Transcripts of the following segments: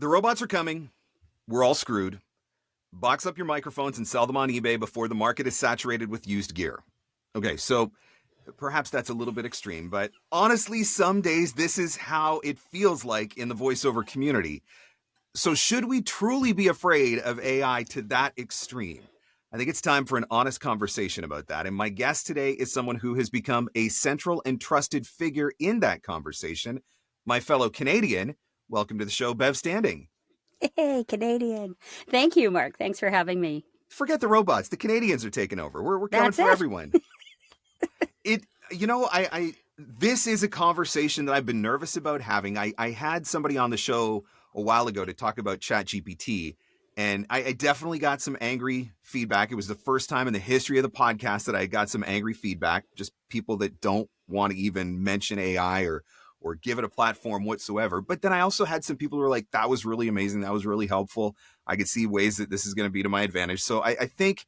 The robots are coming. We're all screwed. Box up your microphones and sell them on eBay before the market is saturated with used gear. Okay, so perhaps that's a little bit extreme, but honestly, some days this is how it feels like in the voiceover community. So should we truly be afraid of AI to that extreme? I think it's time for an honest conversation about that. And my guest today is someone who has become a central and trusted figure in that conversation. My fellow Canadian, welcome to the show, Bev Standing. Hey, Canadian. Thank you, Marc. Thanks for having me. Forget the robots. The Canadians are taking over. We're coming That's for it. everyone. This is a conversation that I've been nervous about having. I had somebody on the show a while ago to talk about ChatGPT, and I definitely got some angry feedback. It was the first time in the history of the podcast that I got some angry feedback, just people that don't want to even mention AI or give it a platform whatsoever. But then I also had some people who were like, that was really amazing. That was really helpful. I could see ways that this is going to be to my advantage. So I think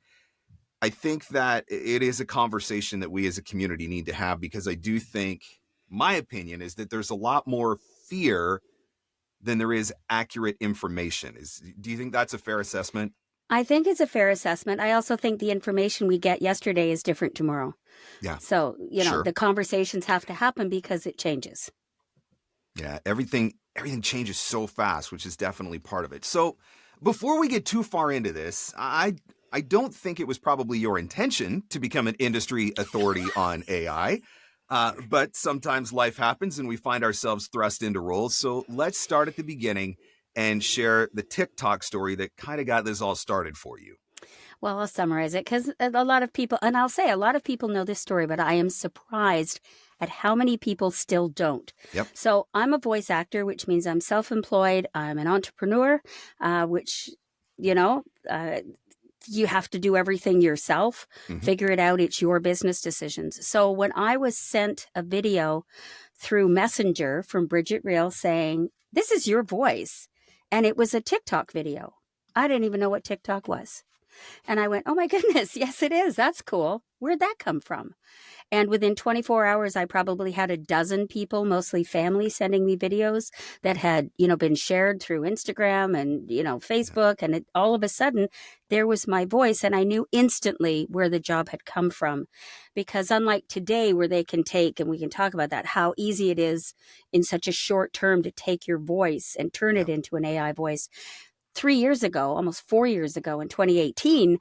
that it is a conversation that we as a community need to have, because I do think, my opinion is that there's a lot more fear than there is accurate information. Do you think that's a fair assessment? I think it's a fair assessment. I also think the information we get yesterday is different tomorrow. Yeah. So, Sure. The conversations have to happen because it changes. Yeah, everything changes so fast, which is definitely part of it. So before we get too far into this, I don't think it was probably your intention to become an industry authority on AI, but sometimes life happens and we find ourselves thrust into roles. So let's start at the beginning and share the TikTok story that kind of got this all started for you. Well, I'll summarize it because a lot of people, and I'll say a lot of people know this story, but I am surprised at how many people still don't. Yep. So I'm a voice actor, which means I'm self-employed. I'm an entrepreneur, which, you have to do everything yourself, figure it out. It's your business decisions. So when I was sent a video through Messenger from Bridget Reel saying, this is your voice, and it was a TikTok video. I didn't even know what TikTok was. And I went, oh my goodness, yes, it is. That's cool. Where'd that come from? And within 24 hours, I probably had a dozen people, mostly family, sending me videos that had, been shared through Instagram and, Facebook. And all of a sudden, there was my voice. And I knew instantly where the job had come from. Because unlike today, where they can take, and we can talk about that, how easy it is in such a short term to take your voice and turn it into an AI voice. 3 years ago, almost 4 years ago in 2018,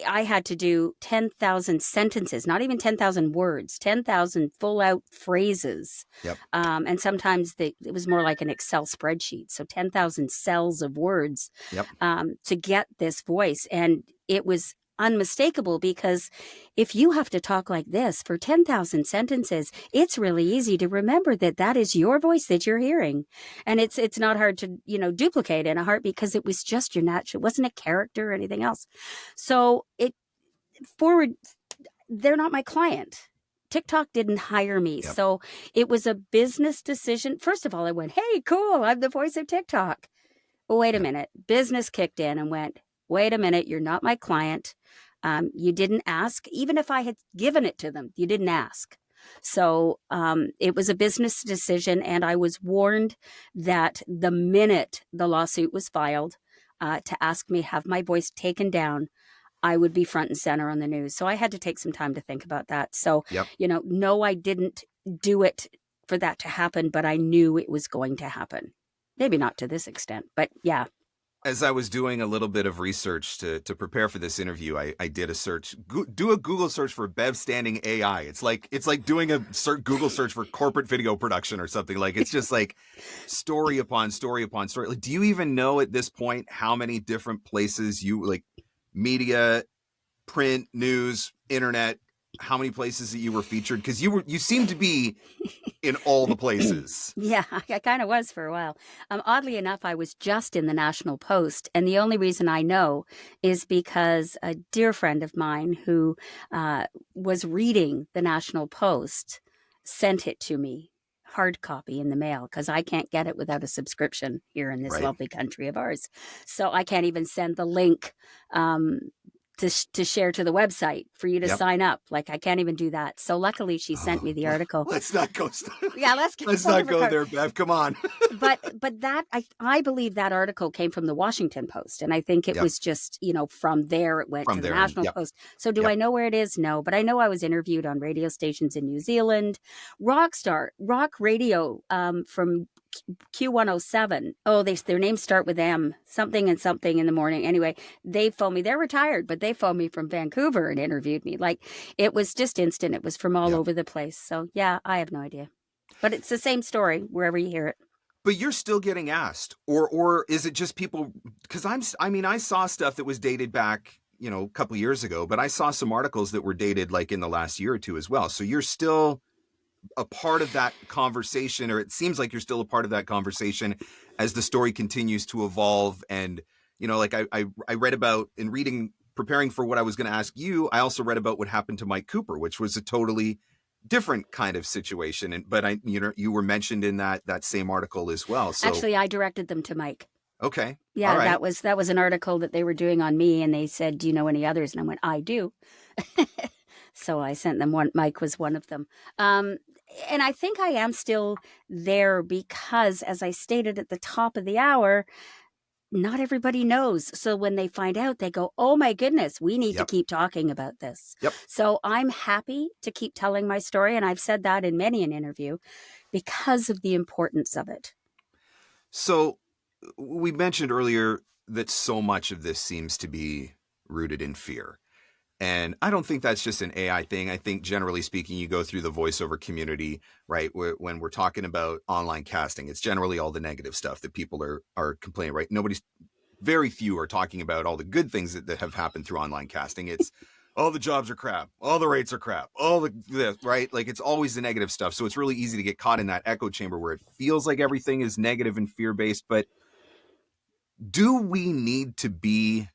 I had to do 10,000 sentences, not even 10,000 words, 10,000 full out phrases. Yep. And sometimes it was more like an Excel spreadsheet. So 10,000 cells of words to get this voice. And it was unmistakable, because if you have to talk like this for 10,000 sentences, it's really easy to remember that is your voice that you're hearing. And it's not hard to, duplicate in a heartbeat, because it was just your natural, it wasn't a character or anything else. So they're not my client. TikTok didn't hire me. Yep. So it was a business decision. First of all, I went, hey, cool, I'm the voice of TikTok. Well, wait a minute. Business kicked in and went, wait a minute, you're not my client. You didn't ask. Even if I had given it to them, you didn't ask. So it was a business decision, and I was warned that the minute the lawsuit was filed to ask me have my voice taken down, I would be front and center on the news. So I had to take some time to think about that. So, no, I didn't do it for that to happen, but I knew it was going to happen. Maybe not to this extent, but yeah. As I was doing a little bit of research to prepare for this interview, I did a search, do a Google search for Bev Standing AI. It's like doing a Google search for corporate video production or something. Like, it's just like story upon story upon story. Like, do you even know at this point how many different places media, print, news, internet, how many places that you were featured? Because you seem to be in all the places. Yeah, I kind of was for a while. Oddly enough, I was just in the National Post. And the only reason I know is because a dear friend of mine who was reading the National Post sent it to me, hard copy in the mail, because I can't get it without a subscription here in this lovely country of ours. So I can't even send the link to share to the website for you to Yep. sign up. Like, I can't even do that. So luckily she sent me the article. Let's not go. Yeah, let's not go there, Bev. Come on. but that I believe that article came from the Washington Post, and I think it was just, from there it went to the National Post. So do I know where it is? No, but I know I was interviewed on radio stations in New Zealand. Rock radio from Q107. Oh, their names start with M, something and something in the morning. Anyway, they phoned me. They're retired, but they phoned me from Vancouver and interviewed me. Like, it was just instant. It was from all over the place. So yeah, I have no idea. But it's the same story wherever you hear it. But you're still getting asked, or is it just people? Because I saw stuff that was dated back, a couple of years ago, but I saw some articles that were dated like in the last year or two as well. So you're still a part of that conversation, or it seems like you're still a part of that conversation as the story continues to evolve. And, like I read about in preparing for what I was going to ask you, I also read about what happened to Mike Cooper, which was a totally different kind of situation. But you were mentioned in that same article as well. So actually, I directed them to Mike. Okay. Yeah, all right. that was an article that they were doing on me, and they said, "Do you know any others?" And I went, "I do." So I sent them one. Mike was one of them. And I think I am still there because, as I stated at the top of the hour, not everybody knows. So when they find out, they go, "Oh my goodness, we need to keep talking about this." Yep. So I'm happy to keep telling my story. And I've said that in many an interview because of the importance of it. So we mentioned earlier that so much of this seems to be rooted in fear. And I don't think that's just an AI thing. I think generally speaking, you go through the voiceover community, right? When we're talking about online casting, it's generally all the negative stuff that people are complaining, right? Very few are talking about all the good things that have happened through online casting. It's all the jobs are crap, all the rates are crap, right? Like, it's always the negative stuff. So it's really easy to get caught in that echo chamber where it feels like everything is negative and fear-based. But do we need to be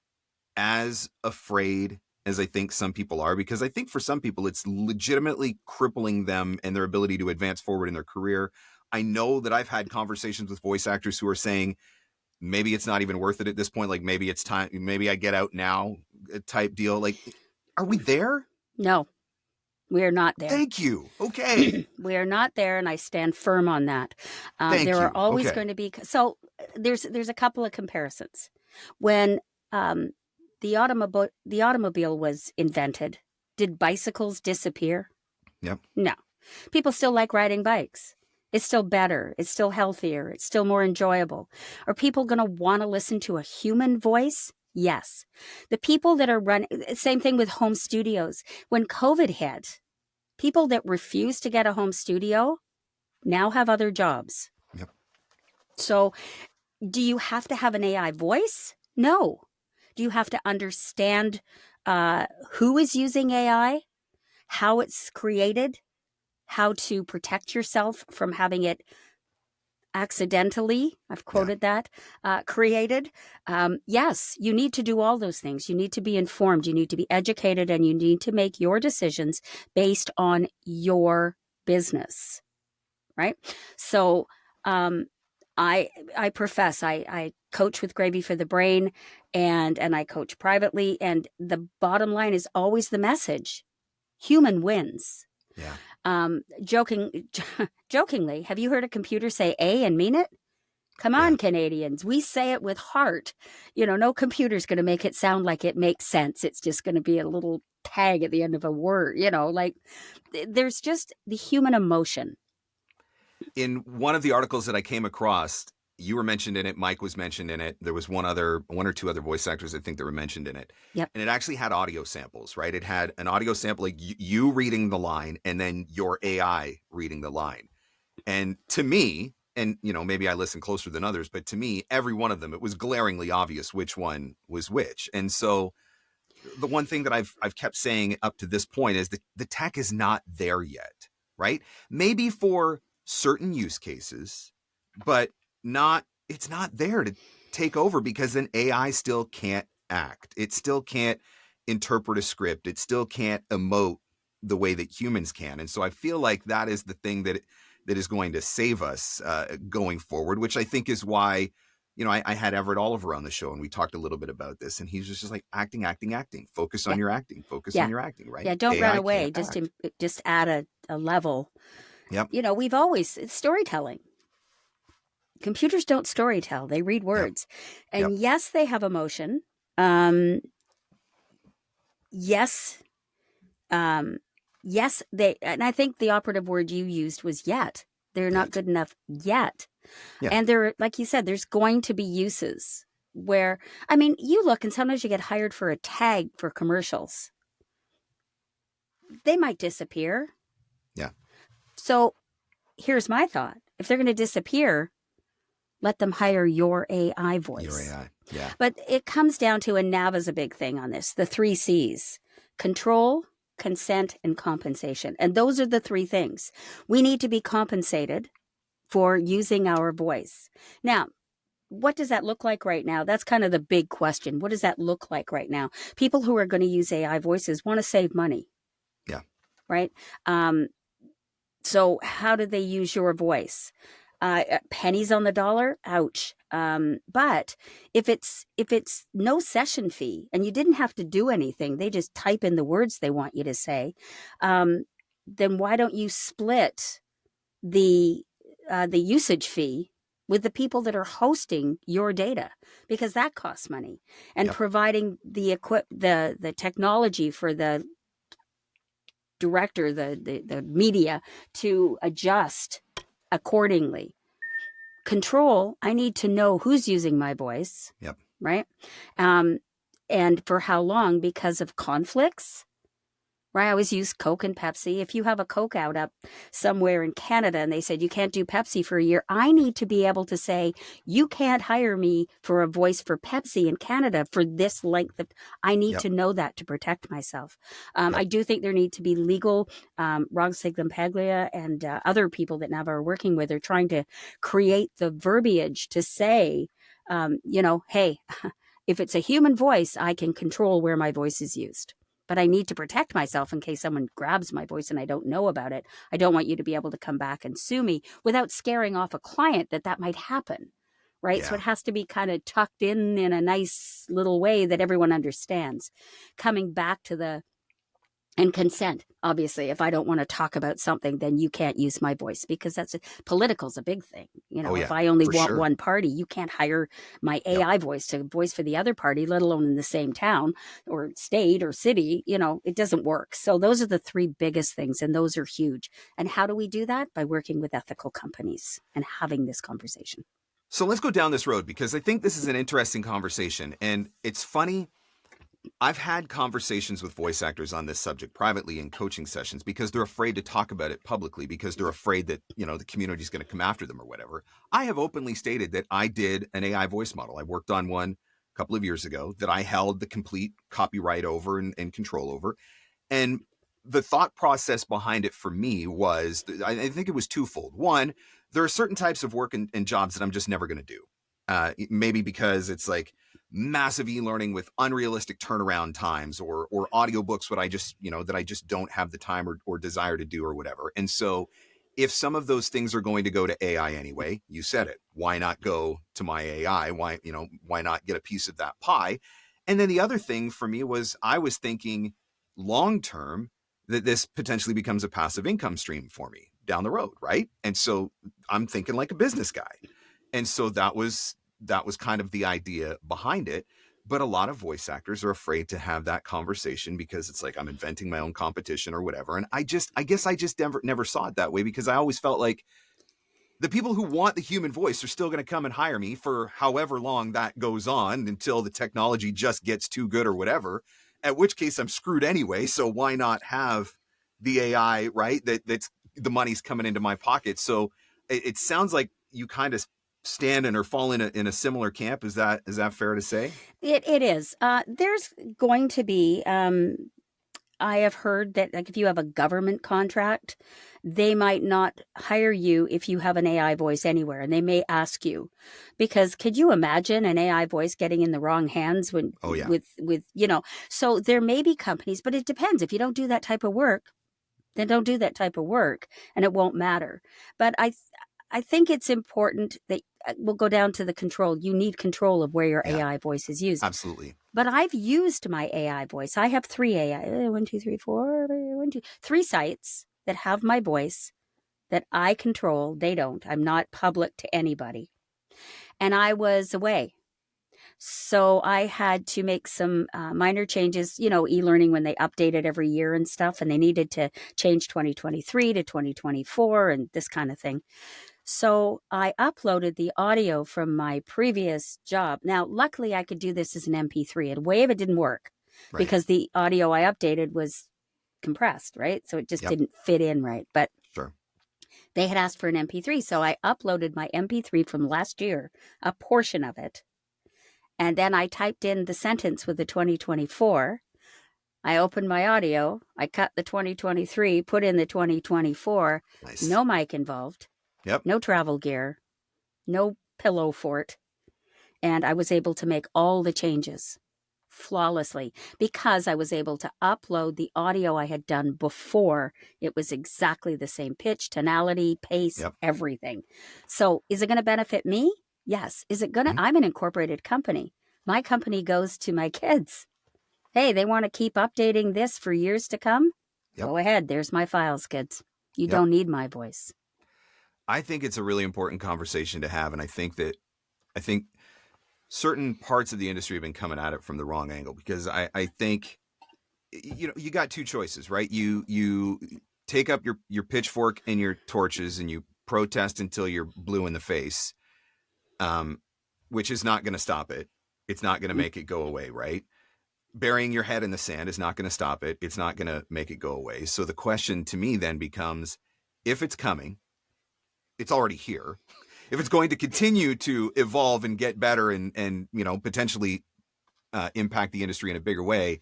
as afraid as I think some people are? Because I think for some people, it's legitimately crippling them and their ability to advance forward in their career. I know that I've had conversations with voice actors who are saying, maybe it's not even worth it at this point. Like, maybe it's time, maybe I get out now type deal. Like, are we there? No, we are not there. Thank you. Okay. We are not there, and I stand firm on that. Thank you. Are always going to be. So there's a couple of comparisons. When the automobile was invented, did bicycles disappear? Yep. No. People still like riding bikes. It's still better. It's still healthier. It's still more enjoyable. Are people going to want to listen to a human voice? Yes. The people that are running, same thing with home studios. When COVID hit, people that refused to get a home studio now have other jobs. Yep. So do you have to have an AI voice? No. Do you have to understand who is using AI, how it's created, how to protect yourself from having it accidentally, I've quoted that, created? Yes, you need to do all those things. You need to be informed, you need to be educated, and you need to make your decisions based on your business, right? So I profess, I coach with Gravy for the Brain, and I coach privately, and the bottom line is always the message: human wins. Yeah. Jokingly, have you heard a computer say A and mean it? Come on, Canadians. We say it with heart. No computer's going to make it sound like it makes sense. It's just going to be a little tag at the end of a word, like there's just the human emotion. In one of the articles that I came across, you were mentioned in it. Mike was mentioned in it. There was one or two other voice actors, I think, that were mentioned in it. Yep. And it actually had audio samples, right? It had an audio sample, like you reading the line and then your AI reading the line. And to me, and maybe I listen closer than others, but to me, every one of them, it was glaringly obvious which one was which. And so the one thing that I've kept saying up to this point is that the tech is not there yet, right? Maybe for certain use cases, but it's not there to take over, because then AI still can't act. It still can't interpret a script. It still can't emote the way that humans can. And so I feel like that is the thing that is going to save us going forward, which I think is why, I had Everett Oliver on the show and we talked a little bit about this, and he's just like acting, acting, acting. Focus Yeah. on your acting. Focus Yeah. on your acting, right? Yeah. Don't run AI away. can't act. Just add a level. Yep. It's storytelling. Computers don't storytell. They read Yep. words. Yep. And yes, they have emotion. Yes. Yes, and I think the operative word you used was yet. They're not good enough yet. Yeah. And there, like you said, there's going to be uses where, I mean, you look and sometimes you get hired for a tag for commercials. They might disappear. Yeah. So here's my thought. If they're going to disappear, let them hire your AI voice. Your AI. Yeah. But it comes down to, and NAV is a big thing on this, the 3 C's: control, consent, and compensation. And those are the 3 things. We need to be compensated for using our voice. Now, what does that look like right now? That's kind of the big question. What does that look like right now? People who are going to use AI voices want to save money. Yeah. Right? So how do they use your voice? Pennies on the dollar? Ouch. But if it's no session fee and you didn't have to do anything, they just type in the words they want you to say, then why don't you split the usage fee with the people that are hosting your data, because that costs money, and providing the the technology for the director, the media, to adjust accordingly. Control, I need to know who's using my voice. Yep. Right. And for how long, because of conflicts. Right. I always use Coke and Pepsi. If you have a Coke out up somewhere in Canada and they said you can't do Pepsi for a year, I need to be able to say, you can't hire me for a voice for Pepsi in Canada for this length of, I need to know that to protect myself. I do think there need to be legal, Rog Siglampaglia and other people that NAVA are working with are trying to create the verbiage to say, hey, if it's a human voice, I can control where my voice is used. But I need to protect myself in case someone grabs my voice and I don't know about it. I don't want you to be able to come back and sue me without scaring off a client that might happen, right? So it has to be kind of tucked in a nice little way that everyone understands. Coming back to and consent, obviously. If I don't want to talk about something, then you can't use my voice, because political's a big thing. If I only want one party, you can't hire my AI voice to voice for the other party, let alone in the same town or state or city. It doesn't work. So those are the 3 biggest things, and those are huge. And how do we do that? By working with ethical companies and having this conversation. So let's go down this road, because I think this is an interesting conversation. And it's funny, I've had conversations with voice actors on this subject privately in coaching sessions, because they're afraid to talk about it publicly, because they're afraid that, the community is going to come after them or whatever. I have openly stated that I did an AI voice model. I worked on one a couple of years ago that I held the complete copyright over and control over. And the thought process behind it for me was, I think it was twofold. One, there are certain types of work and jobs that I'm just never going to do. Maybe because it's like massive e-learning with unrealistic turnaround times, or audiobooks, that I just don't have the time or desire to do or whatever. And so if some of those things are going to go to AI anyway, you said it, why not go to my AI? Why not get a piece of that pie? And then the other thing for me was, I was thinking long-term that this potentially becomes a passive income stream for me down the road. Right. And so I'm thinking like a business guy. And so that was kind of the idea behind it. But a lot of voice actors are afraid to have that conversation, because it's like, I'm inventing my own competition or whatever. And I guess I just never saw it that way, because I always felt like the people who want the human voice are still going to come and hire me for however long that goes on, until the technology just gets too good or whatever, at which case I'm screwed anyway. So why not have the AI, right? That's the money's coming into my pocket. So it sounds like you kind of stand in or fall in a similar camp. Is that fair to say? It is. There's going to be, I have heard that, like, if you have a government contract, they might not hire you if you have an AI voice anywhere, and they may ask you, because could you imagine an AI voice getting in the wrong hands with so there may be companies, but it depends. If you don't do that type of work, then don't do that type of work, and it won't matter. But I think it's important that we'll go down to the control. You need control of where your Yeah, AI voice is used. absolutely. But I've used my AI voice. I have 3 AI, 1, 2, 3, 4, 1, 2, 3 sites that have my voice that I control. They don't. I'm not public to anybody. And I was away. So I had to make some minor changes, e-learning when they update it every year and stuff, and they needed to change 2023 to 2024 and this kind of thing. So I uploaded the audio from my previous job. Now, luckily, I could do this as an MP3. And Wave, it didn't work because the audio I updated was compressed, right? So it just didn't fit in right. But sure, they had asked for an MP3. So I uploaded my MP3 from last year, a portion of it. And then I typed in the sentence with the 2024. I opened my audio. I cut the 2023, put in the 2024. nice. No mic involved. Yep. No travel gear. No pillow fort. And I was able to make all the changes flawlessly because I was able to upload the audio I had done before. It was exactly the same pitch, tonality, pace, everything. So is it going to benefit me? Yes. Is it going to? I'm an incorporated company. My company goes to my kids. Hey, they want to keep updating this for years to come? Go ahead. There's my files, kids. You don't need my voice. I think it's a really important conversation to have. And I think certain parts of the industry have been coming at it from the wrong angle, because I think, you got two choices, right? You take up your pitchfork and your torches and you protest until you're blue in the face, which is not going to stop it. It's not going to make it go away, right? Burying your head in the sand is not going to stop it. It's not going to make it go away. So the question to me then becomes, if it's coming, it's already here. If it's going to continue to evolve and get better and potentially impact the industry in a bigger way,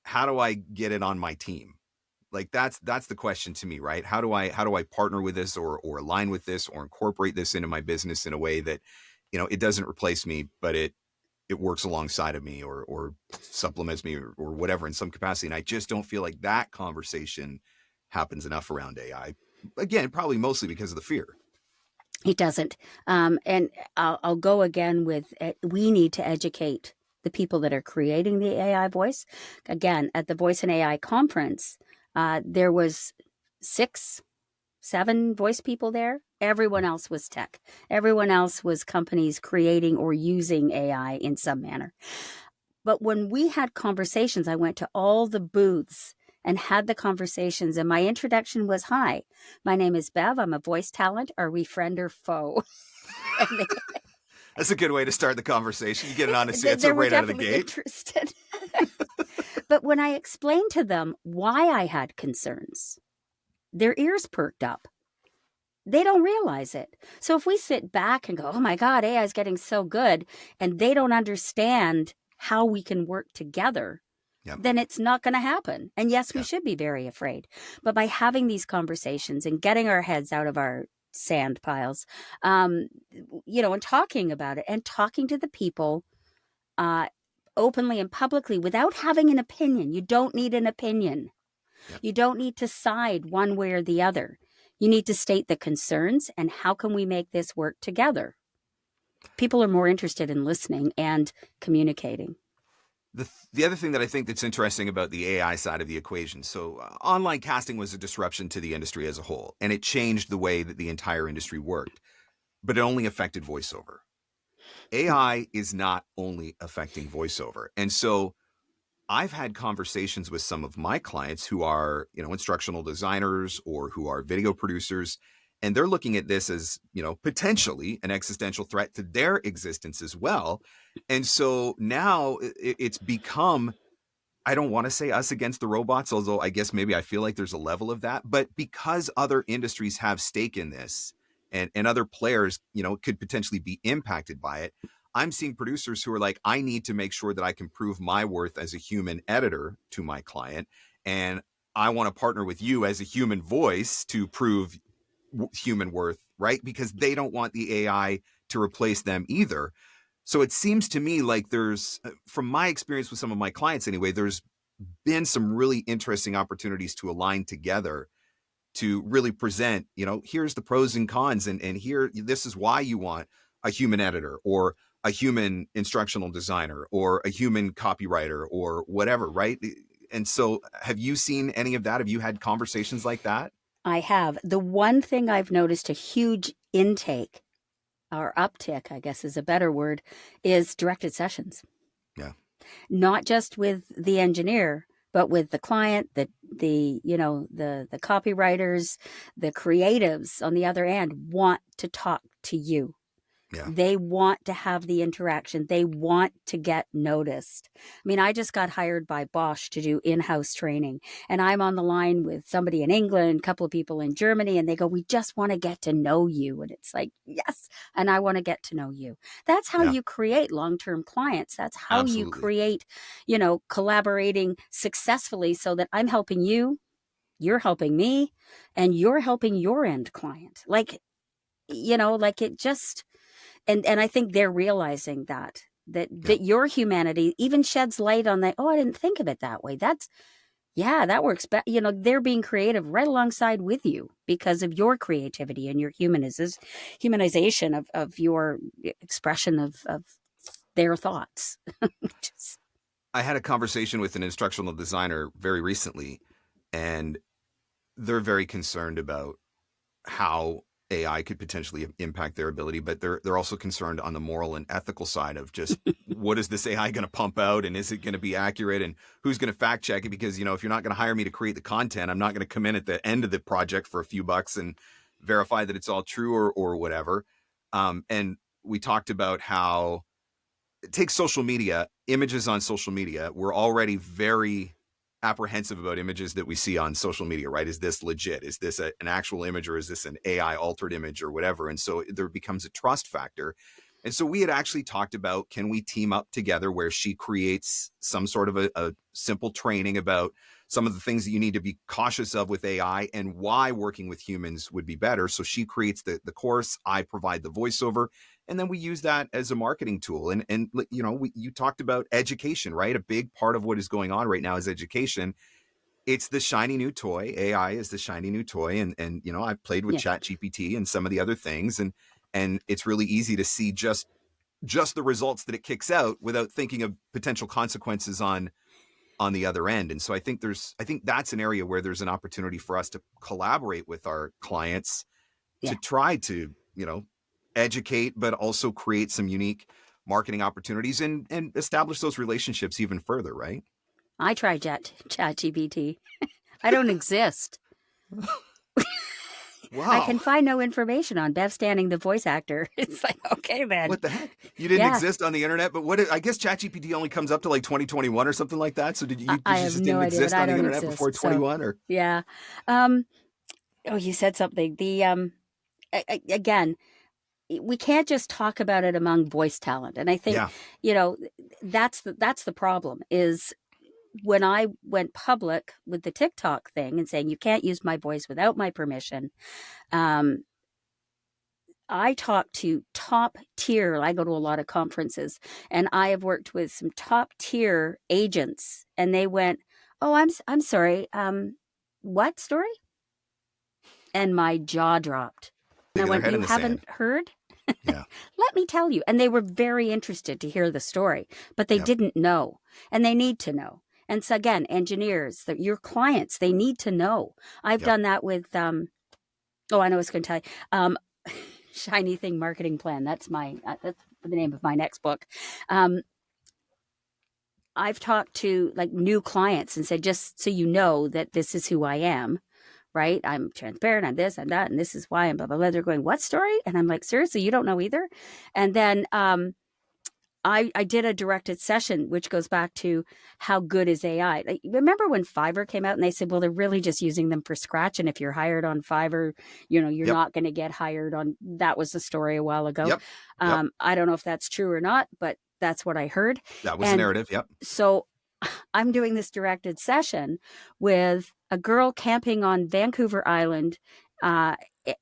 how do I get it on my team? Like that's the question to me, right? How do I partner with this or align with this or incorporate this into my business in a way that, it doesn't replace me, but it works alongside of me or supplements me or whatever in some capacity. And I just don't feel like that conversation happens enough around AI. Again, probably mostly because of the fear. It doesn't. And I'll go again with we need to educate the people that are creating the AI voice. Again, at the Voice and AI conference, there was 6, 7 voice people there. Everyone else was tech. Everyone else was companies creating or using AI in some manner. But when we had conversations, I went to all the booths and had the conversations. And my introduction was, hi, my name is Bev. I'm a voice talent. Are we friend or foe? That's a good way to start the conversation. You get an honest answer right out of the gate. Interested. But when I explained to them why I had concerns, their ears perked up. They don't realize it. So if we sit back and go, oh my God, AI is getting so good, and they don't understand how we can work together, then it's not going to happen. And yes, we should be very afraid. But by having these conversations and getting our heads out of our sand piles, and talking about it and talking to the people openly and publicly without having an opinion. You don't need an opinion. You don't need to side one way or the other. You need to state the concerns and how can we make this work together. People are more interested in listening and communicating. The other thing that I think that's interesting about the AI side of the equation, so online casting was a disruption to the industry as a whole, and it changed the way that the entire industry worked, but it only affected voiceover. AI is not only affecting voiceover. And so I've had conversations with some of my clients who are, instructional designers or who are video producers, and they're looking at this as, potentially an existential threat to their existence as well. And so now it's become, I don't want to say us against the robots, although I guess maybe I feel like there's a level of that, but because other industries have stake in this and other players, could potentially be impacted by it, I'm seeing producers who are like, I need to make sure that I can prove my worth as a human editor to my client. And I want to partner with you as a human voice to prove human worth, right? Because they don't want the AI to replace them either. So it seems to me like there's, from my experience with some of my clients anyway, there's been some really interesting opportunities to align together to really present, here's the pros and cons, and here, this is why you want a human editor or a human instructional designer or a human copywriter or whatever, right? And so have you seen any of that? Have you had conversations like that? I have. The one thing I've noticed a huge intake or uptick, I guess is a better word, is directed sessions. Yeah. Not just with the engineer, but with the client, the copywriters, the creatives on the other end want to talk to you. Yeah. They want to have the interaction. They want to get noticed. I mean, I just got hired by Bosch to do in-house training, and I'm on the line with somebody in England, a couple of people in Germany, and they go, we just want to get to know you. And it's like, yes, and I want to get to know you. That's how Yeah. you create long-term clients. That's how you Absolutely. create, collaborating successfully so that I'm helping you, you're helping me, and you're helping your end client. Like it just... And I think they're realizing that your humanity even sheds light on that. Oh, I didn't think of it that way. That works. But they're being creative right alongside with you because of your creativity and your humanization of your expression of their thoughts. I had a conversation with an instructional designer very recently, and they're very concerned about how AI could potentially impact their ability, but they're also concerned on the moral and ethical side of just what is this AI going to pump out, and is it going to be accurate, and who's going to fact check it? Because if you're not going to hire me to create the content, I'm not going to come in at the end of the project for a few bucks and verify that it's all true or whatever. And we talked about how take social media, images on social media. We're already very apprehensive about images that we see on social media, right? Is this legit? Is this an actual image, or is this an AI altered image or whatever? And so there becomes a trust factor. And so we had actually talked about, can we team up together where she creates some sort of a simple training about some of the things that you need to be cautious of with AI and why working with humans would be better. So she creates the course, I provide the voiceover, and then we use that as a marketing tool. And you talked about education, right? A big part of what is going on right now is education. It's the shiny new toy. AI is the shiny new toy. And I've played with Yeah. Chat GPT and some of the other things. And it's really easy to see just the results that it kicks out without thinking of potential consequences on the other end. And so I think that's an area where there's an opportunity for us to collaborate with our clients to try to, educate, but also create some unique marketing opportunities and establish those relationships even further, right? I tried ChatGPT. I don't exist. Wow. I can find no information on Bev Standing, the voice actor. It's like, okay, then. What the heck? You didn't exist on the internet, but I guess ChatGPT only comes up to like 2021 or something like that. So did you I just have didn't no idea, exist but I on the don't internet exist, before 21 or? Yeah. You said something. Again, we can't just talk about it among voice talent. And I think, that's the problem is when I went public with the TikTok thing and saying, you can't use my voice without my permission. I talk to top tier, I go to a lot of conferences, and I have worked with some top tier agents, and they went, oh, I'm sorry. What story? And my jaw dropped. And I went, you haven't heard? Yeah. Let me tell you. And they were very interested to hear the story, but they didn't know, and they need to know. And so again, engineers, your clients, they need to know. I've done that with, I know I was going to tell you, Shiny Thing Marketing Plan. That's the name of my next book. I've talked to like new clients and said, just so you know that this is who I am, right? I'm transparent, I'm this, I'm that, and this is why I'm blah, blah, blah. They're going, what story? And I'm like, seriously, you don't know either? And then I did a directed session, which goes back to how good is AI. Like, remember when Fiverr came out and they said, well, they're really just using them for scratch. And if you're hired on Fiverr, you're not going to get hired on. That was the story a while ago. I don't know if that's true or not, but that's what I heard. That was the narrative. Yep. So I'm doing this directed session with a girl camping on Vancouver Island,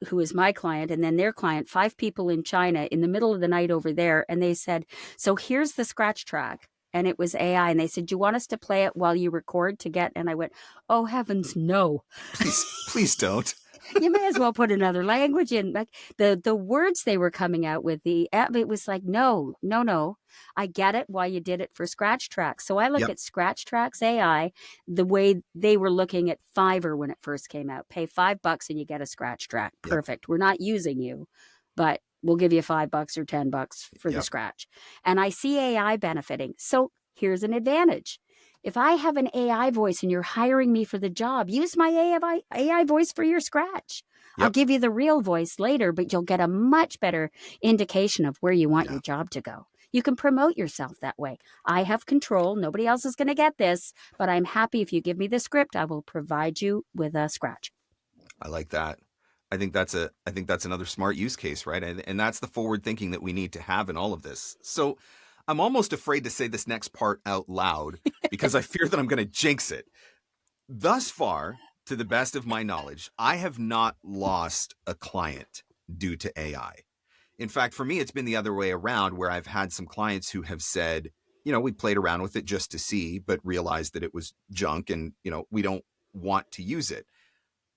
who is my client, and then their client, 5 people in China in the middle of the night over there. And they said, so here's the scratch track. And it was AI. And they said, do you want us to play it while you record to get? And I went, oh, heavens, no. Please don't. You may as well put another language in. Like the words they were coming out with, it was like, no. I get it why you did it for Scratch Tracks. So I look Yep. at Scratch Tracks AI the way they were looking at Fiverr when it first came out. Pay $5 and you get a Scratch Track. Yep. Perfect. We're not using you, but we'll give you $5 or $10 for the Yep. scratch. And I see AI benefiting. So here's an advantage. If I have an AI voice and you're hiring me for the job, use my AI voice for your scratch. I'll Yep. give you the real voice later, but you'll get a much better indication of where you want Yeah. your job to go. You can promote yourself that way. I have control. Nobody else is going to get this, but I'm happy if you give me the script, I will provide you with a scratch. I like that. I think that's another smart use case, right? And that's the forward thinking that we need to have in all of this. So I'm almost afraid to say this next part out loud because I fear that I'm going to jinx it. Thus far, to the best of my knowledge, I have not lost a client due to AI. In fact, for me, it's been the other way around, where I've had some clients who have said, we played around with it just to see, but realized that it was junk and, we don't want to use it.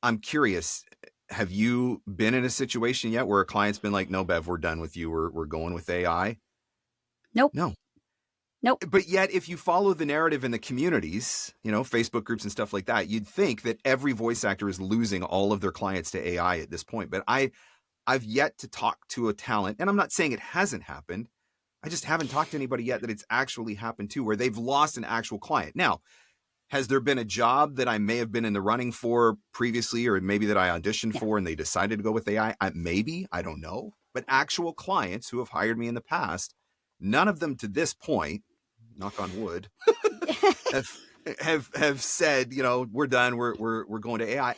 I'm curious, have you been in a situation yet where a client's been like, no, Bev, we're done with you. We're going with AI? Nope. No. Nope. But yet, if you follow the narrative in the communities, Facebook groups and stuff like that, you'd think that every voice actor is losing all of their clients to AI at this point. But I've yet to talk to a talent, and I'm not saying it hasn't happened. I just haven't talked to anybody yet that it's actually happened to, where they've lost an actual client. Now, has there been a job that I may have been in the running for previously, or maybe that I auditioned for and they decided to go with AI? Maybe, I don't know. But actual clients who have hired me in the past, none of them to this point, knock on wood, have said, we're done. We're going to AI.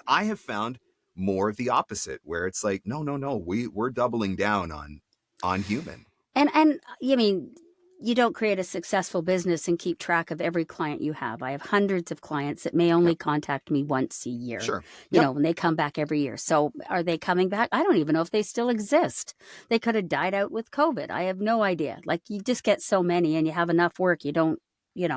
I have found more of the opposite, where it's like, no, we're doubling down on human. And you mean, you don't create a successful business and keep track of every client you have. I have hundreds of clients that may only contact me once a year. Sure. You know, when they come back every year. So are they coming back? I don't even know if they still exist. They could have died out with COVID. I have no idea. Like, you just get so many and you have enough work. You don't, you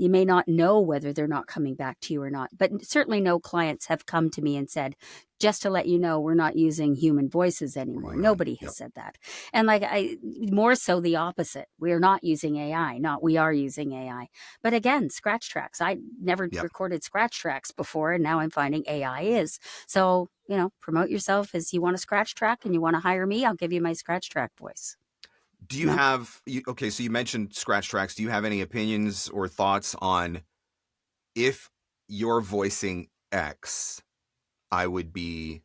may not know whether they're not coming back to you or not. But certainly no clients have come to me and said, just to let you know, we're not using human voices anymore. Right on. Nobody has said that. And more so the opposite. We are not using AI, not we are using AI. But again, scratch tracks. I never recorded scratch tracks before, and now I'm finding AI is. So, promote yourself as you want a scratch track and you want to hire me, I'll give you my scratch track voice. Do you have, so you mentioned scratch tracks. Do you have any opinions or thoughts on, if you're voicing X, I would be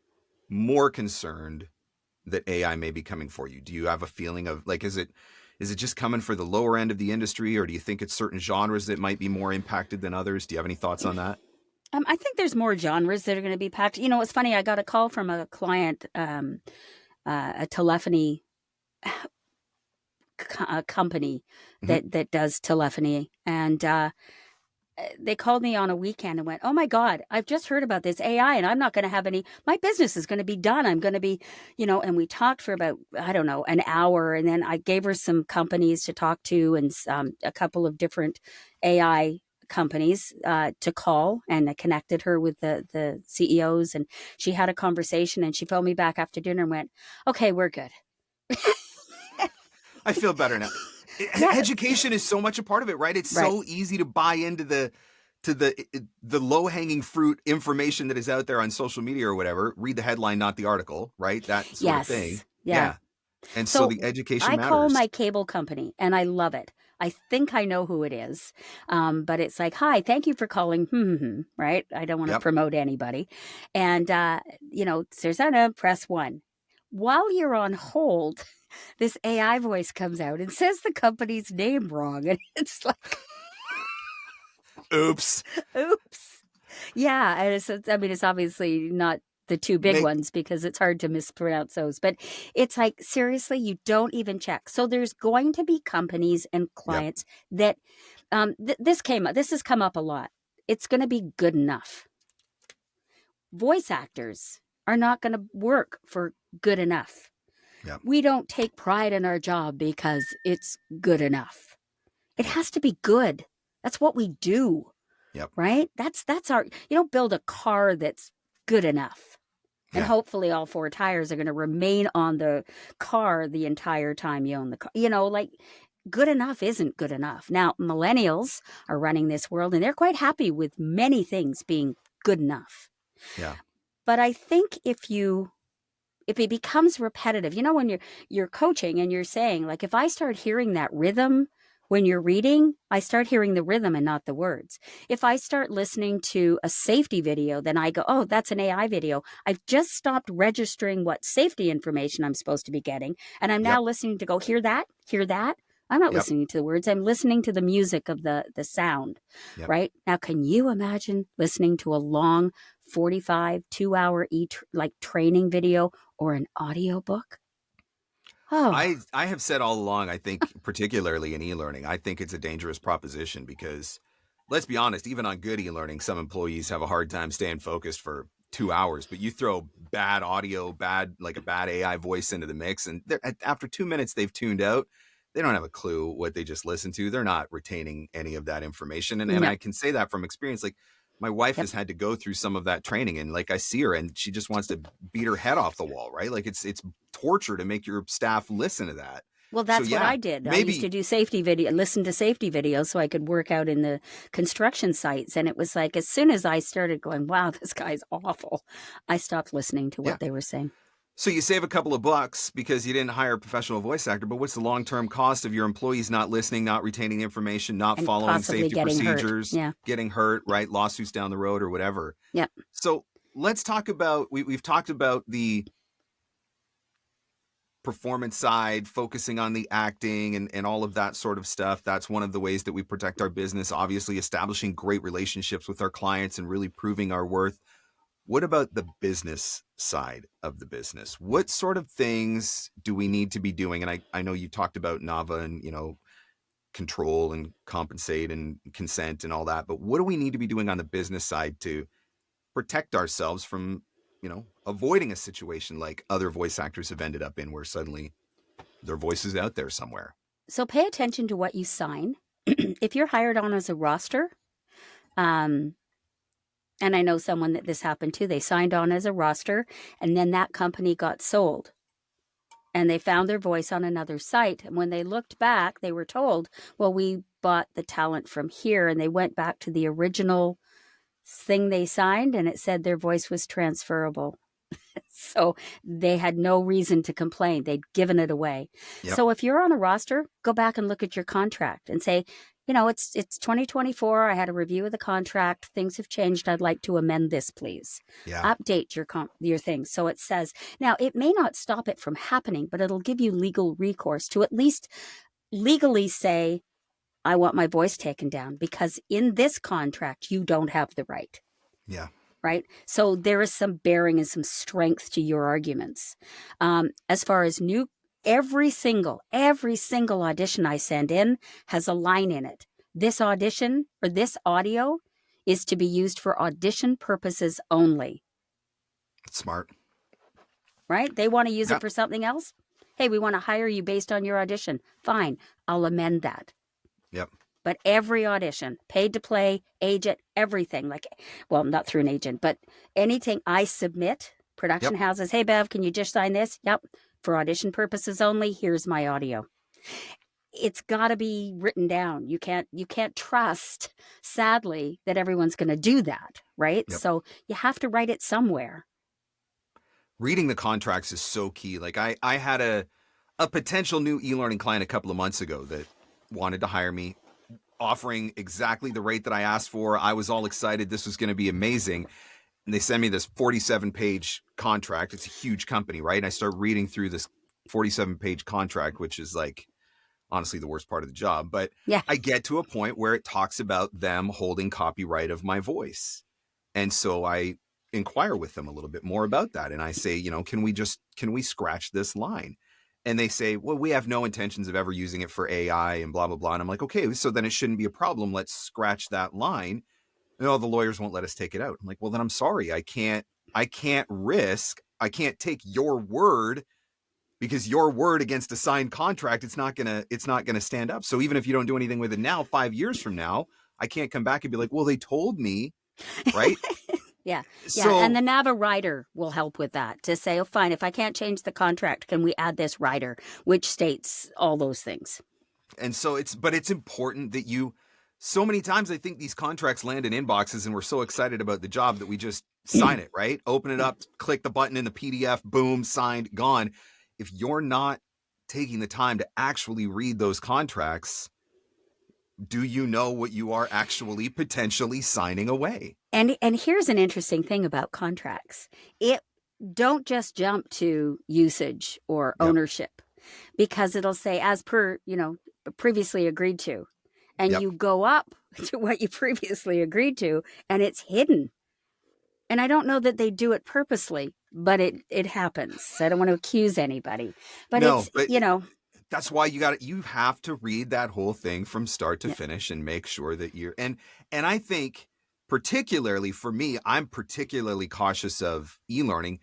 more concerned that AI may be coming for you? Do you have a feeling of, like, is it just coming for the lower end of the industry, or do you think it's certain genres that might be more impacted than others? Do you have any thoughts on that? I think there's more genres that are going to be packed. It's funny. I got a call from a client, a telephony company that does telephony, and they called me on a weekend and went, oh my God, I've just heard about this AI and I'm not going to have my business is going to be done. I'm going to be, and we talked for about, I don't know, an hour. And then I gave her some companies to talk to and a couple of different AI companies to call, and I connected her with the CEOs, and she had a conversation, and she phoned me back after dinner and went, okay, we're good. I feel better now. Education is so much a part of it, right? It's so easy to buy into the low-hanging fruit information that is out there on social media or whatever. Read the headline, not the article, right? That sort of thing. Yeah. And so the education matters. I call my cable company and I love it. I think I know who it is. But it's like, hi, thank you for calling. Right? I don't want to promote anybody. And, Susanna, press 1. While you're on hold, this AI voice comes out and says the company's name wrong. And it's like, oops. Yeah. And it's obviously not the two big ones, because it's hard to mispronounce those. But it's like, seriously, you don't even check. So there's going to be companies and clients that this has come up a lot. It's going to be good enough. Voice actors are not going to work for good enough. Yep. We don't take pride in our job because it's good enough. It has to be good. That's what we do. Yep. Right? That's our, you don't build a car that's good enough. And Yeah. hopefully all four tires are going to remain on the car the entire time you own the car. Like good enough isn't good enough. Now, millennials are running this world and they're quite happy with many things being good enough. Yeah. But I think if it becomes repetitive, when you're coaching and you're saying, like, if I start hearing that rhythm when you're reading, I start hearing the rhythm and not the words. If I start listening to a safety video, then I go, oh, that's an AI video. I've just stopped registering what safety information I'm supposed to be getting. And I'm Yep. now listening to go, hear that, hear that. I'm not Yep. listening to the words. I'm listening to the music of the sound, Yep. right? Now, can you imagine listening to a long 45, 2-hour training video or an audiobook? Oh, I have said all along, I think particularly in e-learning, I think it's a dangerous proposition because let's be honest, even on good e-learning, some employees have a hard time staying focused for 2 hours, but you throw bad audio, like a bad AI voice into the mix, and after 2 minutes, they've tuned out. They don't have a clue what they just listened to. They're not retaining any of that information. And no. I can say that from experience. Like my wife Yep. has had to go through some of that training, and like I see her and she just wants to beat her head off the wall, right? Like it's torture to make your staff listen to that. Well, So that's what yeah, I did. I used to maybe do safety video, listen to safety videos so I could work out in the construction sites. And it was like, as soon as I started going, wow, this guy's awful, I stopped listening to yeah. what they were saying. So you save a couple of bucks because you didn't hire a professional voice actor, but what's the long-term cost of your employees not listening, not retaining the information, not And following possibly safety getting hurt. procedures, Yeah. getting hurt, right? Lawsuits down the road or whatever. Yeah. So let's talk about, we've talked about the performance side, focusing on the acting and all of that sort of stuff. That's one of the ways that we protect our business, obviously establishing great relationships with our clients and really proving our worth. What about the business side of the business? What sort of things do we need to be doing? And I know you talked about NAVA and, control and compensate and consent and all that, but what do we need to be doing on the business side to protect ourselves from, avoiding a situation like other voice actors have ended up in where suddenly their voice is out there somewhere? So pay attention to what you sign. If you're hired on as a roster, and I know someone that this happened to, they signed on as a roster and then that company got sold. And they found their voice on another site. And when they looked back, they were told, well, we bought the talent from here. And they went back to the original thing they signed, and it said their voice was transferable. So they had no reason to complain. They'd given it away. Yep. So if you're on a roster, go back and look at your contract and say, it's 2024. I had a review of the contract. Things have changed. I'd like to amend this, please. Yeah. Update your thing. So it says, now it may not stop it from happening, but it'll give you legal recourse to at least legally say, I want my voice taken down, because in this contract, you don't have the right. Yeah. Right? So there is some bearing and some strength to your arguments. As far as every single audition I send in has a line in it. This audition or this audio is to be used for audition purposes only. That's smart. Right? They want to use Yep. it for something else. Hey, we want to hire you based on your audition. Fine. I'll amend that. Yep. But every audition, paid to play, agent, everything, not through an agent, but anything I submit, production houses, hey, Bev, can you just sign this? Yep. For audition purposes only, here's my audio. It's got to be written down. You can't trust, sadly, that everyone's going to do that, right? Yep. So you have to write it somewhere. Reading the contracts is so key. Like I had a potential new e-learning client a couple of months ago that wanted to hire me, offering exactly the rate that I asked for. I was all excited. This was going to be amazing. And they send me this 47-page contract. It's a huge company, right? And I start reading through this 47-page contract, which is like, honestly, the worst part of the job. But yeah. I get to a point where it talks about them holding copyright of my voice. And so I inquire with them a little bit more about that. And I say, can we scratch this line? And they say, well, we have no intentions of ever using it for AI and blah, blah, blah. And I'm like, okay, so then it shouldn't be a problem. Let's scratch that line. No, the lawyers won't let us take it out. I'm like, well, then I'm sorry. I can't take your word, because your word against a signed contract, it's not gonna stand up. So even if you don't do anything with it now, 5 years from now, I can't come back and be like, well, they told me, right? Yeah. Yeah. So And the NAVA rider will help with that to say, oh, fine, if I can't change the contract, can we add this rider, which states all those things? and so it's important that you, so many times I think these contracts land in inboxes and we're so excited about the job that we just sign it, right? Open it Yeah. up, click the button in the PDF, boom, signed, gone. If you're not taking the time to actually read those contracts, do you know what you are actually potentially signing away? And here's an interesting thing about contracts. It don't just jump to usage or Yep. ownership, because it'll say as per, previously agreed to. And Yep. you go up to what you previously agreed to, and it's hidden. And I don't know that they do it purposely, but it happens. So I don't want to accuse anybody. But No, it's, but that's why you have to read that whole thing from start to yeah, finish and make sure that you're, and I think particularly for me, I'm particularly cautious of e-learning.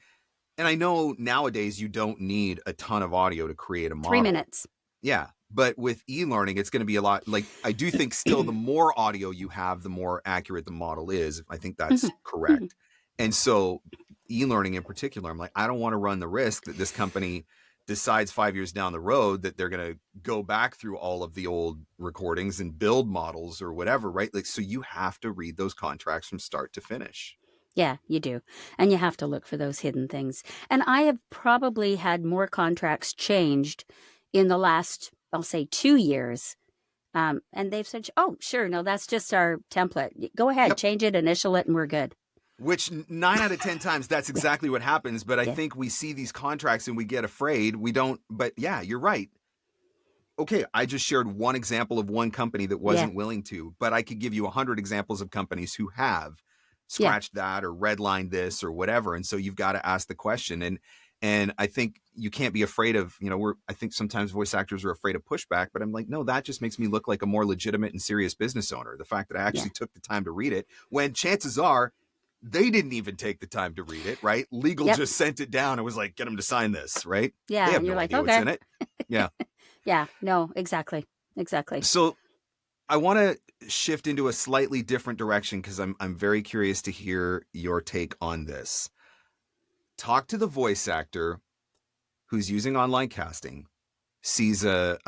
And I know nowadays you don't need a ton of audio to create a 3 model. minutes. Yeah. But with e-learning, it's going to be a lot. Like, I do think still the more audio you have, the more accurate the model is. I think that's correct. And so e-learning in particular, I'm like, I don't want to run the risk that this company decides 5 years down the road that they're going to go back through all of the old recordings and build models or whatever, right? Like, so you have to read those contracts from start to finish. Yeah, you do. And you have to look for those hidden things. And I have probably had more contracts changed in the last, I'll say, 2 years. And they've said, oh, sure, no, that's just our template. Go ahead, Yep. change it, initial it, and we're good. Which 9 out of 10 times, that's exactly what happens. But I Yeah. think we see these contracts and we get afraid. We don't, but yeah, you're right. Okay, I just shared one example of one company that wasn't willing to, but I could give you 100 examples of companies who have Yeah. scratched that or redlined this or whatever. And so you've got to ask the question. And I think you can't be afraid of, I think sometimes voice actors are afraid of pushback, but I'm like, no, that just makes me look like a more legitimate and serious business owner. The fact that I actually took the time to read it, when chances are they didn't even take the time to read it, right? Legal just sent it down and was like, get them to sign this, right? Yeah. They have And you're no like, idea what's okay. in it. Yeah. Yeah. No, exactly. Exactly. So I want to shift into a slightly different direction because I'm very curious to hear your take on this. Talk to the voice actor who's using online casting, sees a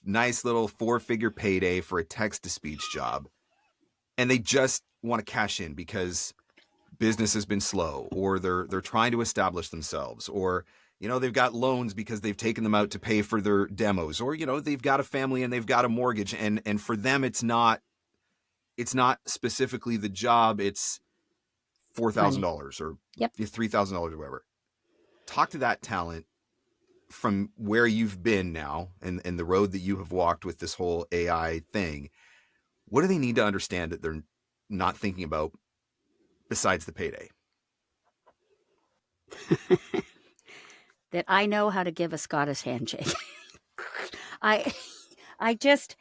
nice little 4-figure payday for a text-to-speech job, and they just want to cash in because business has been slow, or they're trying to establish themselves, or they've got loans because they've taken them out to pay for their demos, or they've got a family and they've got a mortgage, and for them it's not specifically the job, it's $4,000 or $3,000 or whatever. Talk to that talent from where you've been now and the road that you have walked with this whole AI thing. What do they need to understand that they're not thinking about besides the payday? That I know how to give a Scottish handshake. I just,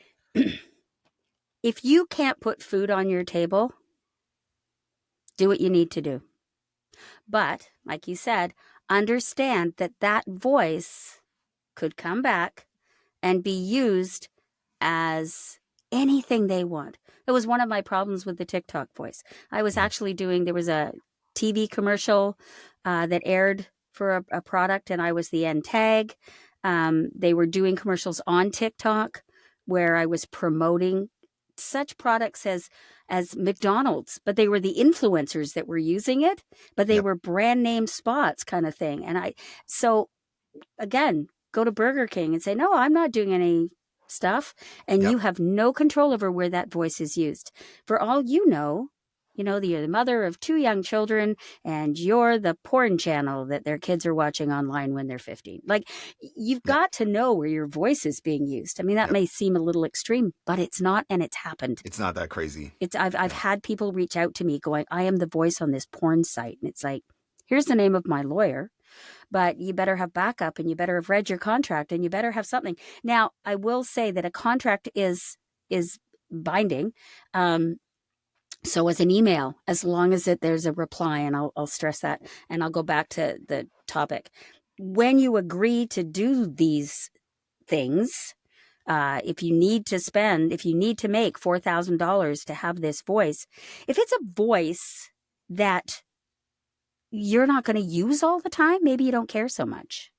if you can't put food on your table, do what you need to do. But like you said, understand that that voice could come back and be used as anything they want. It was one of my problems with the TikTok voice. I was actually there was a TV commercial that aired for a product, and I was the end tag. They were doing commercials on TikTok where I was promoting such products as McDonald's, but they were the influencers that were using it, but they were brand name spots kind of thing. And so again, go to Burger King and say, no, I'm not doing any stuff. And you have no control over where that voice is used. For all you're the mother of 2 young children, and you're the porn channel that their kids are watching online when they're 15. Like, you've got to know where your voice is being used. I mean, that may seem a little extreme, but it's not, and it's happened. It's not that crazy. I've had people reach out to me going, I am the voice on this porn site. And it's like, here's the name of my lawyer, but you better have backup, and you better have read your contract, and you better have something. Now, I will say that a contract is binding. So is an email, as long as there's a reply, and I'll stress that, and I'll go back to the topic. When you agree to do these things, if you need to make $4,000 to have this voice, if it's a voice that you're not going to use all the time. Maybe you don't care so much.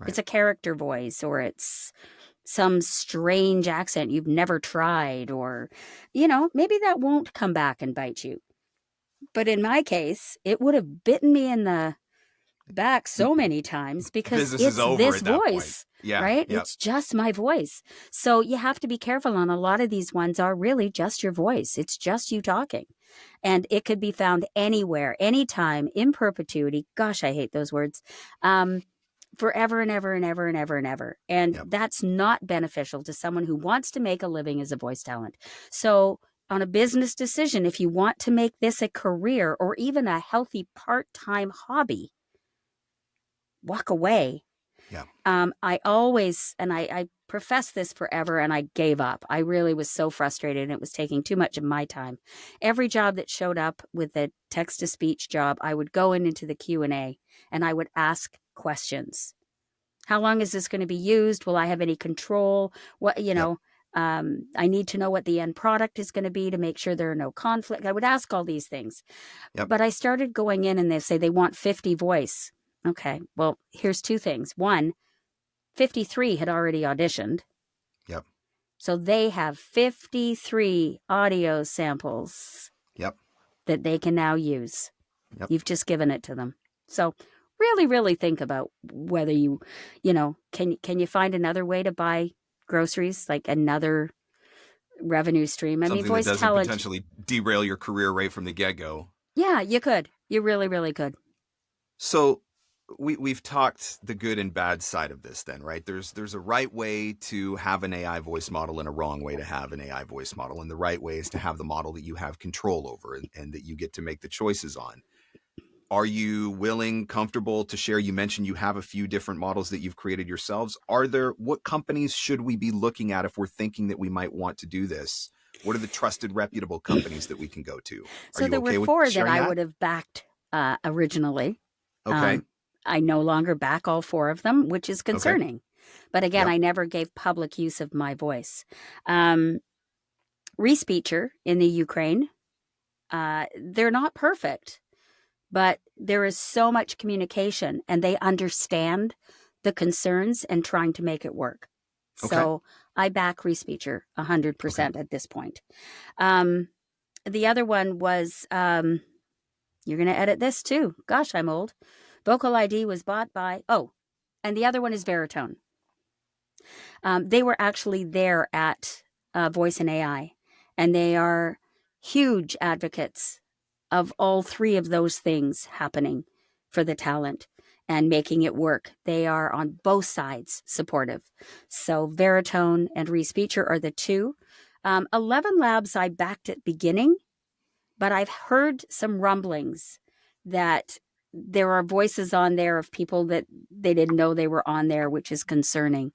Right. It's a character voice, or it's some strange accent you've never tried, or, maybe that won't come back and bite you. But in my case, it would have bitten me in the back so many times because Business is it's over this at that point. voice, Yeah. right? Yep. It's just my voice. So you have to be careful. And a lot of these ones are really just your voice. It's just you talking. And it could be found anywhere, anytime, in perpetuity. Gosh, I hate those words. Forever and ever and ever and ever and ever. And Yep. that's not beneficial to someone who wants to make a living as a voice talent. So on a business decision, if you want to make this a career or even a healthy part-time hobby, walk away. Yeah. I always, and I professed this forever, and I gave up. I really was so frustrated, and it was taking too much of my time. Every job that showed up with a text-to-speech job, I would go into the Q&A, and I would ask questions. How long is this going to be used? Will I have any control? What, Yep. I need to know what the end product is going to be to make sure there are no conflict. I would ask all these things. Yep. But I started going in, and they say they want 50 voice. Okay, well, here's two things. One, 53 had already auditioned. Yep. So they have 53 audio samples Yep. that they can now use. Yep. You've just given it to them. So really, really think about whether can you find another way to buy groceries, like another revenue stream? I mean, Something that voice doesn't talent. potentially derail your career right from the get-go. Yeah, you could. You really, really could. So we've talked the good and bad side of this then, right? There's a right way to have an AI voice model and a wrong way to have an AI voice model. And the right way is to have the model that you have control over and that you get to make the choices on. Are you willing, comfortable to share? You mentioned you have a few different models that you've created yourselves. What companies should we be looking at if we're thinking that we might want to do this? What are the trusted, reputable companies that we can go to? So there were 4 that I would have backed originally. Okay. I no longer back all 4 of them, which is concerning. Okay. But again, Yep. I never gave public use of my voice. Respeecher in the Ukraine, they're not perfect, but there is so much communication and they understand the concerns and trying to make it work. Okay. So I back Respeecher 100% at this point. The other one was, you're going to edit this too. Gosh, I'm old. Vocal ID was bought by, and the other one is Veritone. They were actually there at Voice and AI, and they are huge advocates of all 3 of those things happening for the talent and making it work. They are on both sides supportive. So Veritone and Respeecher are the 2. 11 Labs I backed at beginning, but I've heard some rumblings that there are voices on there of people that they didn't know they were on there, which is concerning.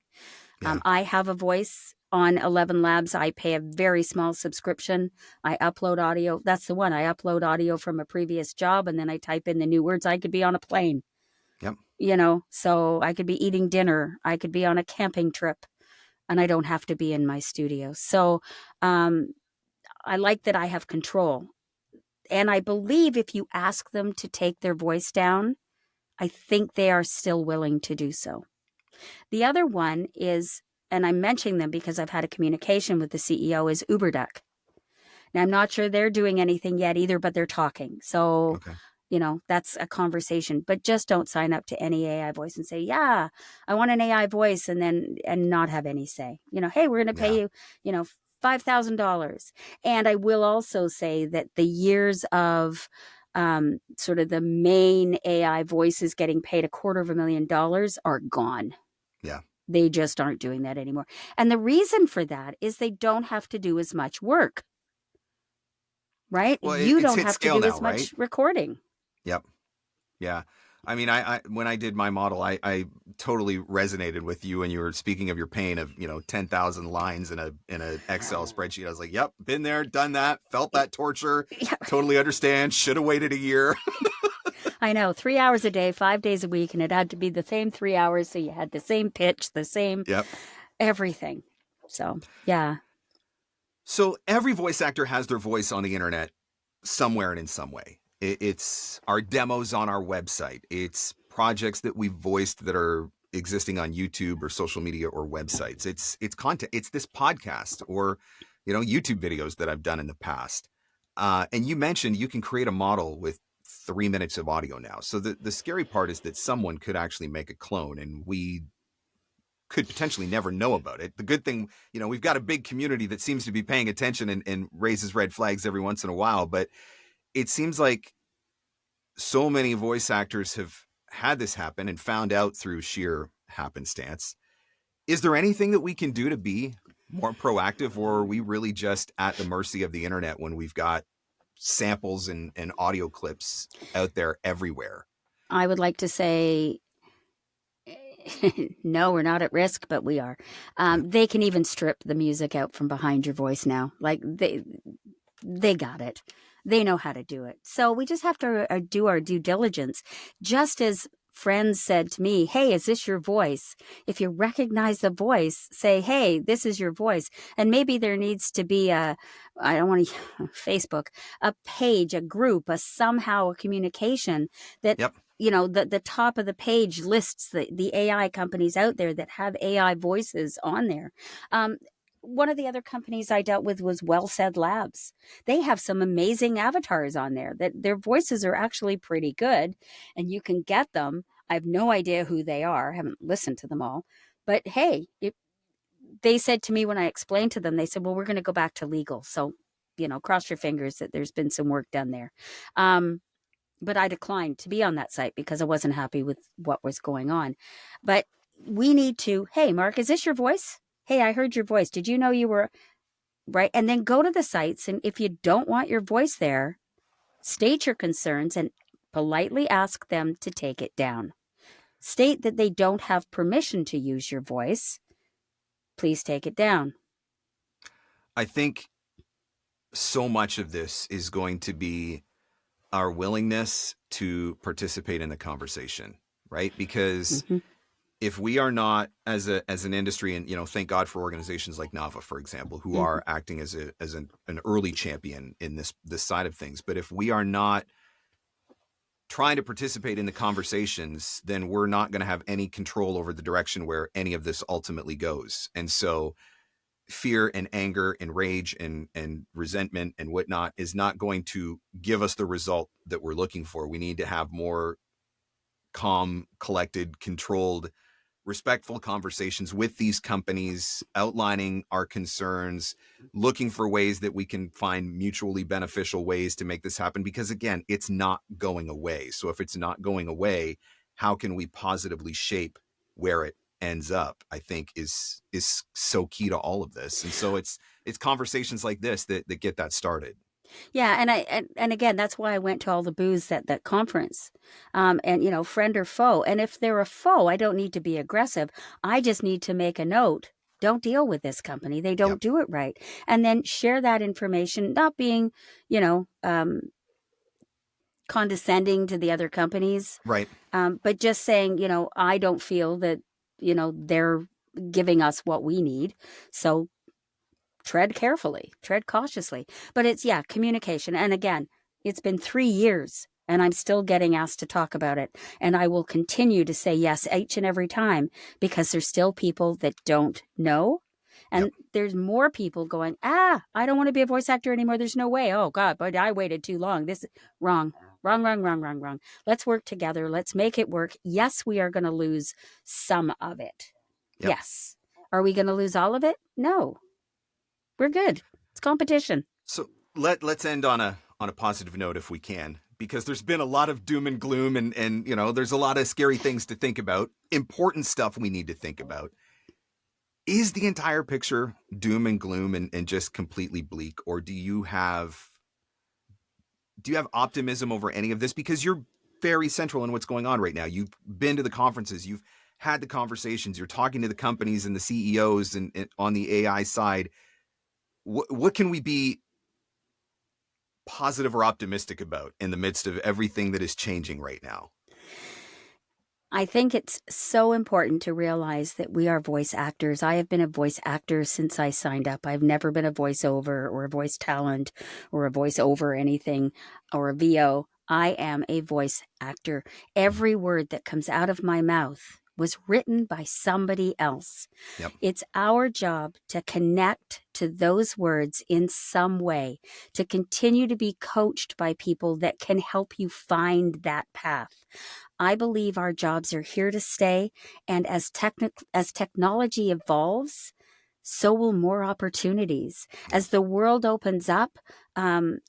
Yeah. I have a voice on 11 Labs. I pay a very small subscription. I upload audio. That's the one. I upload audio from a previous job, and then I type in the new words. I could be on a plane. Yep. So I could be eating dinner. I could be on a camping trip, and I don't have to be in my studio. So I like that I have control. And I believe if you ask them to take their voice down, I think they are still willing to do so. The other one is, and I'm mentioning them because I've had a communication with the CEO, is UberDuck. Now, I'm not sure they're doing anything yet either, but they're talking. So, Okay. That's a conversation. But just don't sign up to any AI voice and say, yeah, I want an AI voice, and not have any say. Hey, we're going to pay you, $5,000. And I will also say that the years of sort of the main AI voices getting paid $250,000 are gone. Yeah. They just aren't doing that anymore. And the reason for that is they don't have to do as much work, right? Well, you it's don't hit have to scale do now, as much right? recording. Yep. Yeah. I mean, I when I did my model, I totally resonated with you when you were speaking of your pain of 10,000 lines in a Excel spreadsheet. I was like, yep, been there, done that, felt that torture. Yeah. Totally understand. Should have waited a year. I know, 3 hours a day, 5 days a week, and it had to be the same 3 hours, so you had the same pitch, the same everything. So yeah. So every voice actor has their voice on the internet somewhere and in some way. It's our demos on our website. It's projects that we've voiced that are existing on YouTube or social media or websites. It's content. It's this podcast or, YouTube videos that I've done in the past. And you mentioned you can create a model with 3 minutes of audio now. So the scary part is that someone could actually make a clone, and we could potentially never know about it. The good thing, we've got a big community that seems to be paying attention and raises red flags every once in a while. But it seems like so many voice actors have had this happen and found out through sheer happenstance. Is there anything that we can do to be more proactive, or are we really just at the mercy of the internet when we've got samples and audio clips out there everywhere? I would like to say, no, we're not at risk, but we are. They can even strip the music out from behind your voice now. Like they got it. They know how to do it. So we just have to do our due diligence. Just as friends said to me, hey, is this your voice? If you recognize the voice, say, hey, this is your voice. And maybe there needs to be I don't want to, Facebook, a page, a group, somehow a communication that, Yep. The top of the page lists the AI companies out there that have AI voices on there. One of the other companies I dealt with was Well Said Labs. They have some amazing avatars on there that their voices are actually pretty good, and you can get them. I have no idea who they are. I haven't listened to them all. But hey, they said to me when I explained to them, they said, well, we're going to go back to legal. So, cross your fingers that there's been some work done there. But I declined to be on that site because I wasn't happy with what was going on. But we need to, hey, Mark, is this your voice? Hey, I heard your voice. Did you know you were right? And then go to the sites. And if you don't want your voice there, state your concerns and politely ask them to take it down. State that they don't have permission to use your voice. Please take it down. I think so much of this is going to be our willingness to participate in the conversation, right? Because if we are not, as an industry, and thank God for organizations like NAVA, for example, who are acting as an early champion in this side of things. But if we are not trying to participate in the conversations, then we're not going to have any control over the direction where any of this ultimately goes. And so fear and anger and rage and resentment and whatnot is not going to give us the result that we're looking for. We need to have more calm, collected, controlled, respectful conversations with these companies, outlining our concerns, looking for ways that we can find mutually beneficial ways to make this happen. Because again, it's not going away. So if it's not going away, how can we positively shape where it ends up? I think is so key to all of this. And so it's conversations like this that get that started. Yeah, and again, that's why I went to all the booths at that conference. And friend or foe. And if they're a foe, I don't need to be aggressive. I just need to make a note. Don't deal with this company. They don't do it right. And then share that information, not being, condescending to the other companies. Right. But just saying, I don't feel that, they're giving us what we need. So tread carefully, tread cautiously. But it's, communication. And again, it's been 3 years and I'm still getting asked to talk about it. And I will continue to say yes each and every time because there's still people that don't know. And there's more people going, I don't want to be a voice actor anymore. There's no way. Oh God, but I waited too long. This is wrong. Let's work together. Let's make it work. Yes, we are going to lose some of it. Yes. Are we going to lose all of it? No. We're good. It's competition. So let's end on a positive note if we can, because there's been a lot of doom and gloom and there's a lot of scary things to think about, important stuff we need to think about. Is the entire picture doom and gloom and just completely bleak, or do you have optimism over any of this? Because you're very central in what's going on right now. You've been to the conferences, you've had the conversations, you're talking to the companies and the CEOs and on the AI side. What can we be positive or optimistic about in the midst of everything that is changing right now? I think it's so important to realize that we are voice actors. I have been a voice actor since I signed up. I've never been a voiceover or a voice talent or a voiceover anything or a VO. I am a voice actor. Every word that comes out of my mouth was written by somebody else. Yep. It's our job to connect to those words in some way, to continue to be coached by people that can help you find that path. I believe our jobs are here to stay, and as technology evolves, so will more opportunities. As the world opens up,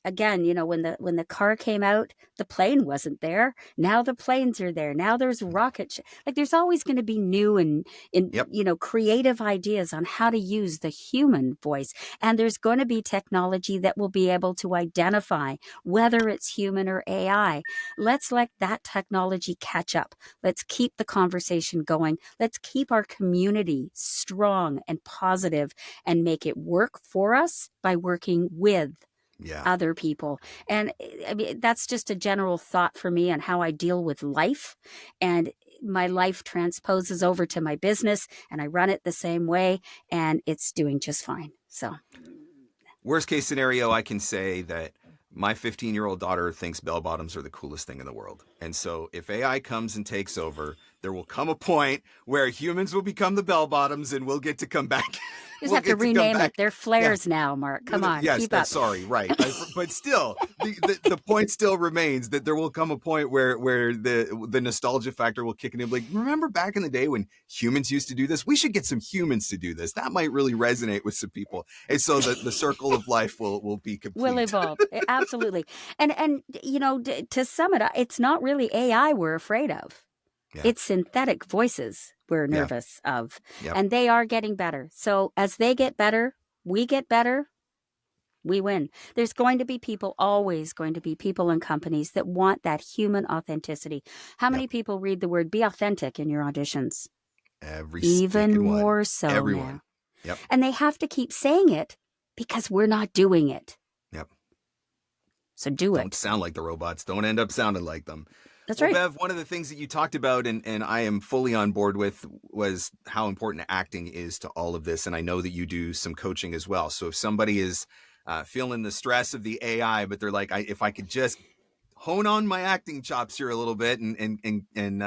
again, when the car came out, the plane wasn't there. Now the planes are there. Now there's like there's always going to be new and Yep. creative ideas on how to use the human voice. And there's going to be technology that will be able to identify whether it's human or AI. Let's let that technology catch up. Let's keep the conversation going. Let's keep our community strong and positive and make it work for us by working with other people. And I mean, that's just a general thought for me on how I deal with life. And my life transposes over to my business, and I run it the same way, and it's doing just fine. So worst case scenario, I can say that my 15-year-old daughter thinks bell bottoms are the coolest thing in the world. And so if AI comes and takes over, there will come a point where humans will become the bell bottoms and we'll get to come back. You just have to rename it. They're flares now, Marc. Come on, yes, keep up. Sorry, right. But still, the point still remains that there will come a point where the nostalgia factor will kick in. Like, remember back in the day when humans used to do this? We should get some humans to do this. That might really resonate with some people. And so the circle of life will be complete. Will evolve. Absolutely. And to sum it up, it's not really AI we're afraid of. Yeah. It's synthetic voices we're nervous of. Yep. And they are getting better. So as they get better, we get better, we win. There's going to be people, always going to be people and companies that want that human authenticity. How many people read the word be authentic in your auditions? Even more so Everyone. now. Yep. And they have to keep saying it because we're not doing it. Yep. So do it. Don't sound like the robots. Don't end up sounding like them. That's right. Bev, one of the things that you talked about and I am fully on board with was how important acting is to all of this. And I know that you do some coaching as well. So if somebody is feeling the stress of the AI, but they're like, if I could just hone on my acting chops here a little bit and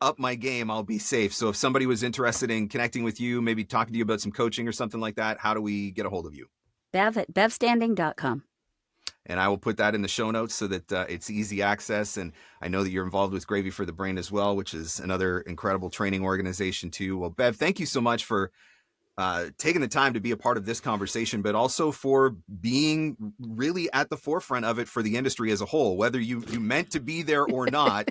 up my game, I'll be safe. So if somebody was interested in connecting with you, maybe talking to you about some coaching or something like that, how do we get a hold of you? Bev at bevstanding.com. And I will put that in the show notes so that it's easy access. And I know that you're involved with Gravy for the Brain as well, which is another incredible training organization too. Well, Bev, thank you so much for taking the time to be a part of this conversation, but also for being really at the forefront of it for the industry as a whole. Whether you meant to be there or not,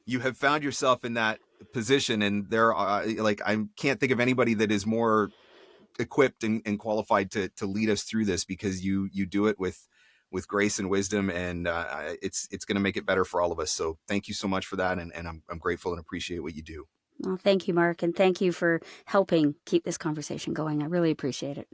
you have found yourself in that position. And there are I can't think of anybody that is more equipped and qualified to lead us through this, because you do it with grace and wisdom, and it's going to make it better for all of us. So thank you so much for that. And I'm grateful and appreciate what you do. Well, thank you, Marc. And thank you for helping keep this conversation going. I really appreciate it.